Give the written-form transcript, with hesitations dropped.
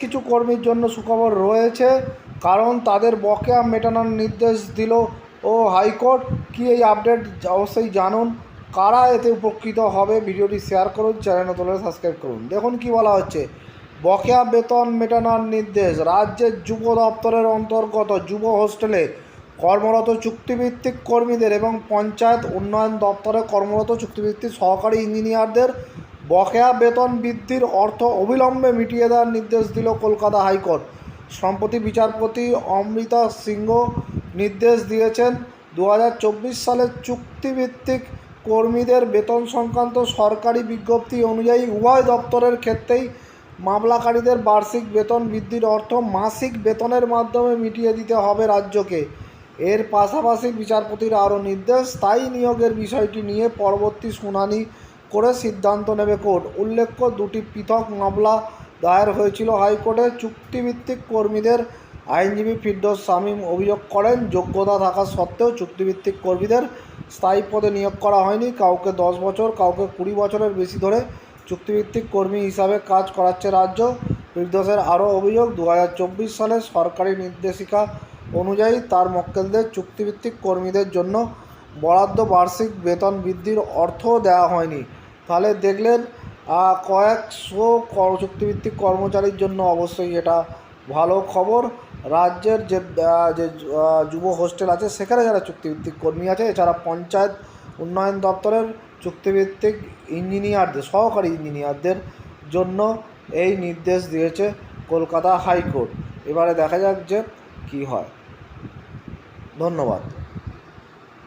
কিছু কর্মীর জন্য সুখবর রয়েছে, কারণ তাদের বকেয়া মেটানোর নির্দেশ দিল হাইকোর্ট। কি এই আপডেট অবশ্যই জানুন। কারা এতে উপকৃত হবে, ভিডিওটি শেয়ার করুন, চ্যানেল নতুন হলে সাবস্ক্রাইব করুন। দেখুন কি বলা হচ্ছে, বকেয়া বেতন মেটানোর নির্দেশ। রাজ্যের যুব দপ্তরের অন্তর্গত যুব হোস্টেলে কর্মরত চুক্তিভিত্তিক কর্মীদের এবং পঞ্চায়েত উন্নয়ন দপ্তরে কর্মরত চুক্তিভিত্তিক সহকারী ইঞ্জিনিয়ারদের বকেয়া বেতন বৃদ্ধির অর্থ অবিলম্বে মিটিয়ে দেওয়ার নির্দেশ দিল কলকাতা হাইকোর্ট। সম্প্রতি বিচারপতি অমৃতা সিংহ নির্দেশ দিয়েছেন, 2024 সালের চুক্তিভিত্তিক কর্মীদের বেতন সংক্রান্ত সরকারি বিজ্ঞপ্তি অনুযায়ী উভয় দপ্তরের ক্ষেত্রেই মামলাকারীদের বার্ষিক বেতন বৃদ্ধির অর্থ মাসিক বেতনের মাধ্যমে মিটিয়ে দিতে হবে রাজ্যকে। এর পাশাপাশি বিচারপতির আরও নির্দেশ, স্থায়ী নিয়োগের বিষয়টি নিয়ে পরবর্তী শুনানি করে সিদ্ধান্ত নেবে কোর্ট। উল্লেখ্য, দুটি পৃথক মামলা দায়ের হয়েছিল হাইকোর্টে। চুক্তিভিত্তিক কর্মীদের আইনজীবী ফিরদৌস শামীম অভিযোগ করেন, যোগ্যতা থাকা সত্ত্বেও চুক্তিভিত্তিক কর্মীদের স্থায়ী পদে নিয়োগ করা হয়নি। কাউকে 10 বছর, কাউকে 20 বছরের বেশি ধরে চুক্তিভিত্তিক কর্মী হিসাবে কাজ করাচ্ছে রাজ্য। ফিরদৌসের আরও অভিযোগ, 2024 সালের সরকারি নির্দেশিকা অনুযায়ী তার মক্কেলদের চুক্তিভিত্তিক কর্মীদের জন্য বরাদ্দ বার্ষিক বেতন বৃদ্ধির অর্থও দেওয়া হয়নি। তাহলে দেখলেন, কয়েকশো চুক্তিভিত্তিক কর্মচারীর জন্য অবশ্যই এটা ভালো খবর। রাজ্যের যে যুব হোস্টেল আছে সেখানে যারা চুক্তিভিত্তিক কর্মী আছে, এছাড়া পঞ্চায়েত উন্নয়ন দপ্তরের চুক্তিভিত্তিক ইঞ্জিনিয়ারদের, সহকারী ইঞ্জিনিয়ারদের জন্য এই নির্দেশ দিয়েছে কলকাতা হাইকোর্ট। এবারে দেখা যাক যে কী হয়। ধন্যবাদ।